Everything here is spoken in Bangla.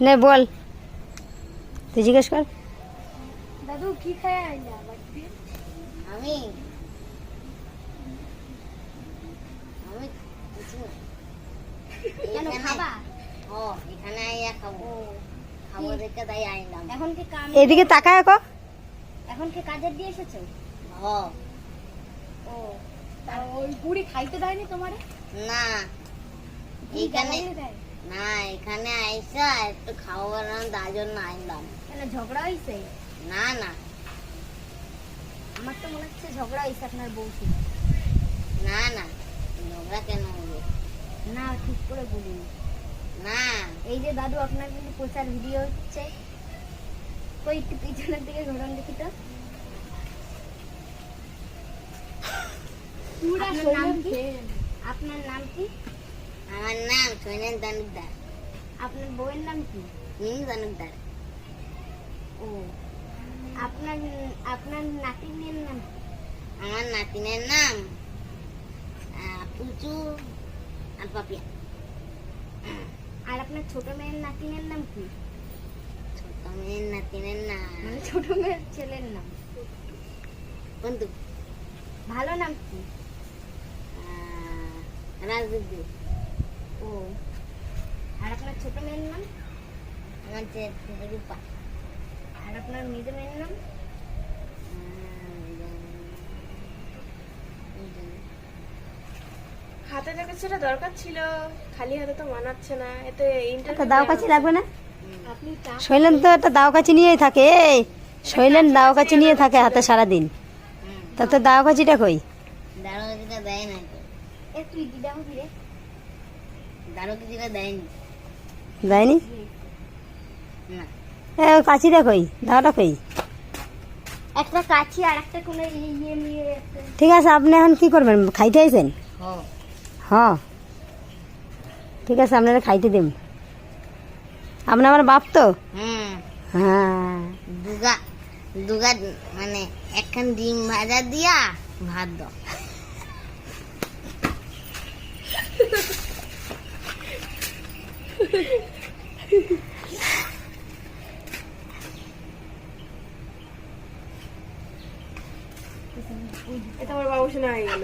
নে বল, তুই জিজ্ঞেস কর। দাদু কি খায় আইলা বাড়িতে? আমি আমি কিছু না। কেন খাবা? ও এখানে আইয়া খাবো, খাবো দেখে তাই আইলাম। এখন কি কাম? এদিকে তাকায় কো। এখন কি কাজের দিয়ে এসেছো? ও ও তা ওই বুড়ি খাইতে দেয়নি তোমারে? না এখানে জ্বালাইলে দেয়? না, এখানে আইসা একটু খাওয়ার তার জন্য আইলাম। কেন ঝগড়া হইছে? না না আমার তো মনে হচ্ছে ঝগড়া হইছে আপনার বউ। না না, ঝগড়া কেন হবে? না ঠিক করে বলিনি। না এই যে দাদু আপনার কিন্তু প্রচার ভিডিও হচ্ছে, কই একটু পিছনের দিকে ঘোরান দেখি তো। আপনার নাম কি? আপনার নাম কি? আমার নাম সৈনেন তালুকদার। আপনার বউয়ের নাম কি? মিম তালুকদার। ও আপনার আপনার নাতিনের নাম কি? আমার নাতিনের নাম পুচু আর পাপিয়া। আর আপনার ছোট মেয়ের নাতিনের নাম কি? ছোট মেয়ের নাতিনের নাম মানে ছোট মেয়ের ছেলের নাম। বন্ধু ভালো নাম কি? রাজদুদ্দু। ও আর আপনার ছোট মেয়ের নাম? আমার ছেলে রূপা। আর আপনার মেজো মেয়ের নাম? হাতে দেখে সেটা দরকার ছিল, খালি হাতে তো মানাচ্ছে না। এতে একটা দাও কাছি লাগবে না? আপনি শৈলেন তো একটা দাও কাছি নিয়েই থাকে। শৈলেন দাও কাছি নিয়ে থাকে হাতে সারাদিন। তা তো দাও কাছিটা কই? দারোগাজিটা দেয় না তো, একটু দিদা হবি রে। দারোগাজিটা দেয়নি যায়নি? না। ওই কাছিটা কই, দাওটা কই? একটা কাছি আর একটা কোনো ইয়ে নিয়ে একটা। ঠিক আছে, আপনি এখন কি করবেন? খাইতে আইছেন? ও হ্যাঁ ঠিক আছে, আপনারা খাইতে দিন। আপনি আমার বাপ তো। হ্যাঁ দুগা দুগা মানে একখান ডিম ভাজা দিয়া ভাত দাও। এটা আমার বাবু শোনা হয়ে গেল।